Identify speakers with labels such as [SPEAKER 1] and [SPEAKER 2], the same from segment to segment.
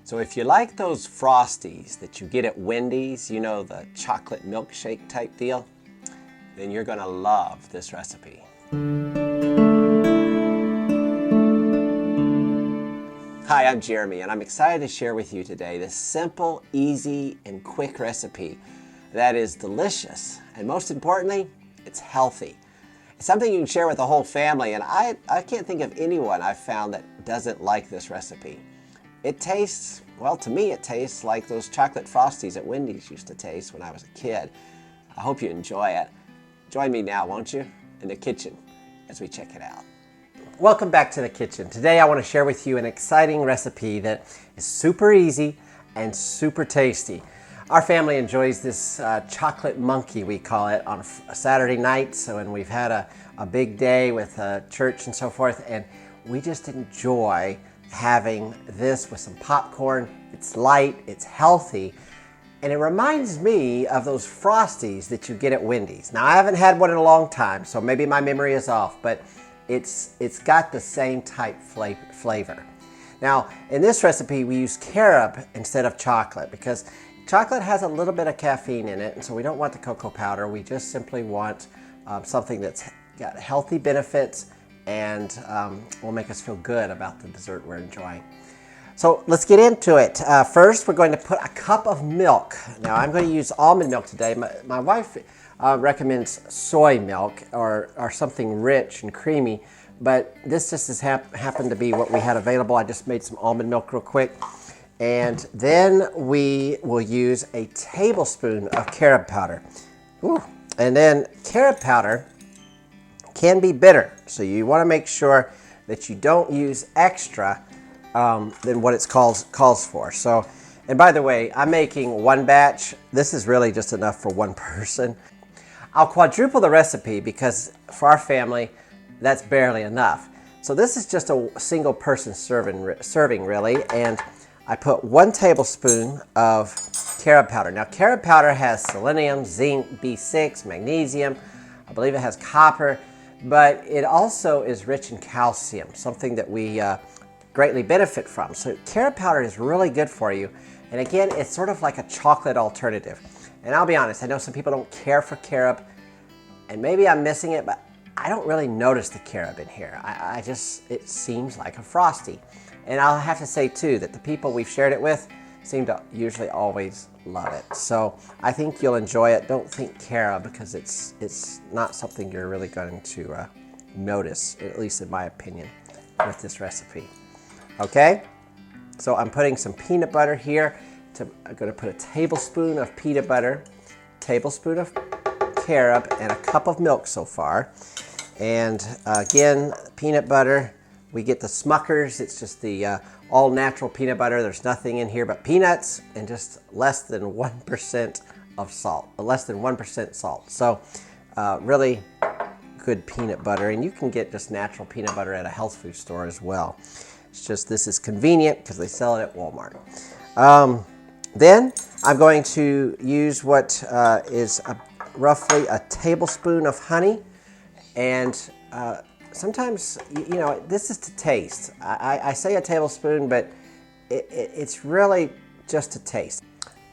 [SPEAKER 1] So if you like those Frosties that you get at Wendy's, you know, the chocolate milkshake type deal, then you're gonna love this recipe. Hi, I'm Jeremy, and I'm excited to share with you today this simple, easy, and quick recipe that is delicious, and most importantly, it's healthy. It's something you can share with the whole family, and I can't think of anyone I've found that doesn't like this recipe. It tastes, well, to me it tastes like those chocolate Frosties at Wendy's used to taste when I was a kid. I hope you enjoy it. Join me now, won't you, in the kitchen as we check it out. Welcome back to the kitchen. Today I want to share with you an exciting recipe that is super easy and super tasty. Our family enjoys this chocolate monkey, we call it, on a Saturday night. So when we've had a big day with church and so forth, and we just enjoy having this with some popcorn. It's light, it's healthy, and it reminds me of those Frosties that you get at Wendy's. Now, I haven't had one in a long time, so maybe my memory is off, but it's got the same type flavor. Now, in this recipe, we use carob instead of chocolate because chocolate has a little bit of caffeine in it, and so we don't want the cocoa powder. We just simply want something that's got healthy benefits and will make us feel good about the dessert we're enjoying. So let's get into it. First, we're going to put a cup of milk. Now, I'm going to use almond milk today. My wife recommends soy milk or something rich and creamy, but this just has happened to be what we had available. I just made some almond milk real quick. And then we will use a tablespoon of carob powder. Ooh. And then carob powder can be bitter, so you want to make sure that you don't use extra than what it calls for. So, and by the way, I'm making one batch. This is really just enough for one person. I'll quadruple the recipe because for our family, that's barely enough. So this is just a single person serving really, and I put 1 tablespoon of carob powder. Now, carob powder has selenium, zinc, B6, magnesium. I believe it has copper, but it also is rich in calcium, something that we greatly benefit from. So carob powder is really good for you. And again, it's sort of like a chocolate alternative. And I'll be honest, I know some people don't care for carob, and maybe I'm missing it, but I don't really notice the carob in here. It seems like a Frosty. And I'll have to say too that the people we've shared it with seem to usually always love it. So I think you'll enjoy it. Don't think carob because it's not something you're really going to notice, at least in my opinion, with this recipe. Okay, so I'm putting some peanut butter here. I'm going to put a tablespoon of peanut butter, tablespoon of carob, and a cup of milk so far. And again, peanut butter. We get the Smuckers. It's just the all natural peanut butter. There's nothing in here but peanuts and just less than 1% of salt, less than 1% salt. So really good peanut butter. And you can get just natural peanut butter at a health food store as well. It's just this is convenient because they sell it at Walmart. Then I'm going to use what is roughly a tablespoon of honey, and sometimes, you know, this is to taste. I say a tablespoon, but it's really just to taste.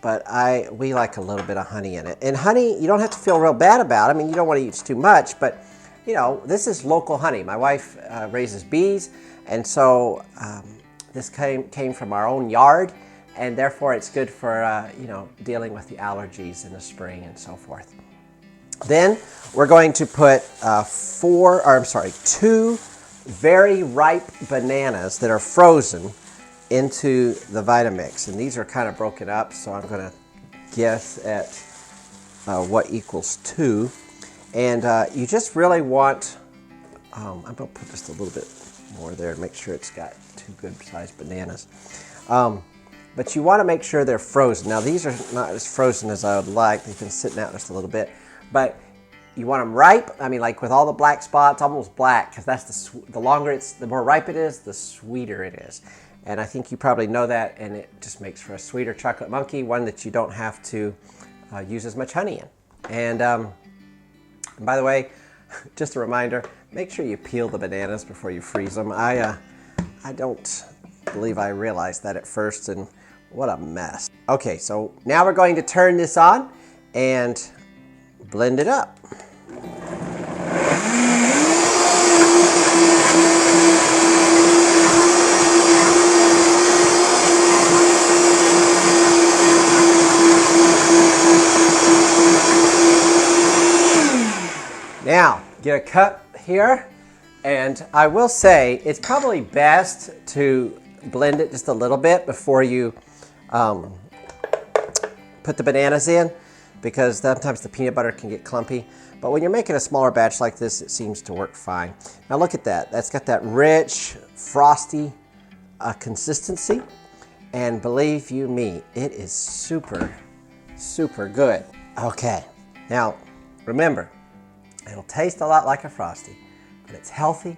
[SPEAKER 1] But we like a little bit of honey in it. And honey, you don't have to feel real bad about. I mean, you don't want to use too much, but you know, this is local honey. My wife raises bees, and so this came from our own yard, and therefore it's good for you know, dealing with the allergies in the spring and so forth. Then we're going to put 2 very ripe bananas that are frozen into the Vitamix. And these are kind of broken up, so I'm going to guess at what equals 2. And you just really want, I'm going to put just a little bit more there to make sure it's got 2 good sized bananas. But you want to make sure they're frozen. Now, these are not as frozen as I would like. They've been sitting out just a little bit. But you want them ripe. I mean, like with all the black spots, almost black, because that's the longer the more ripe it is, the sweeter it is. And I think you probably know that, and it just makes for a sweeter chocolate monkey, one that you don't have to use as much honey in. And by the way, just a reminder, make sure you peel the bananas before you freeze them. I don't believe I realized that at first, and what a mess. Okay, so now we're going to turn this on and blend it up. Now, get a cup here, and I will say it's probably best to blend it just a little bit before you put the bananas in, because sometimes the peanut butter can get clumpy. But when you're making a smaller batch like this, it seems to work fine. Now look at that. That's got that rich, frosty consistency. And believe you me, it is super, super good. Okay, now remember, it'll taste a lot like a Frosty, but it's healthy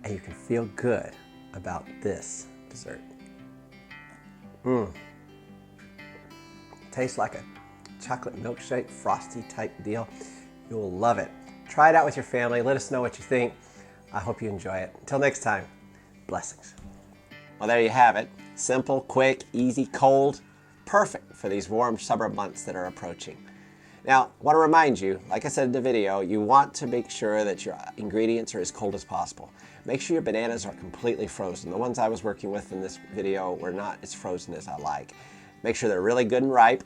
[SPEAKER 1] and you can feel good about this dessert. Tastes like a chocolate milkshake, Frosty type deal. You'll love it. Try it out with your family. Let us know what you think. I hope you enjoy it. Until next time, blessings. Well, there you have it. Simple, quick, easy, cold. Perfect for these warm summer months that are approaching. Now, I want to remind you, like I said in the video, you want to make sure that your ingredients are as cold as possible. Make sure your bananas are completely frozen. The ones I was working with in this video were not as frozen as I like. Make sure they're really good and ripe.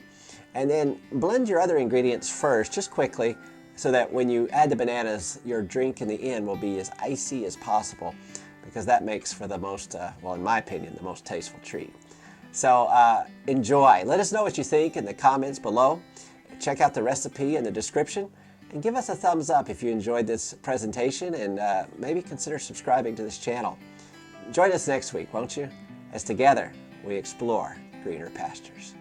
[SPEAKER 1] And then blend your other ingredients first, just quickly, so that when you add the bananas, your drink in the end will be as icy as possible, because that makes for the most, well, in my opinion, the most tasteful treat. So enjoy. Let us know what you think in the comments below. Check out the recipe in the description, and give us a thumbs up if you enjoyed this presentation, and maybe consider subscribing to this channel. Join us next week, won't you? As together we explore greener pastures.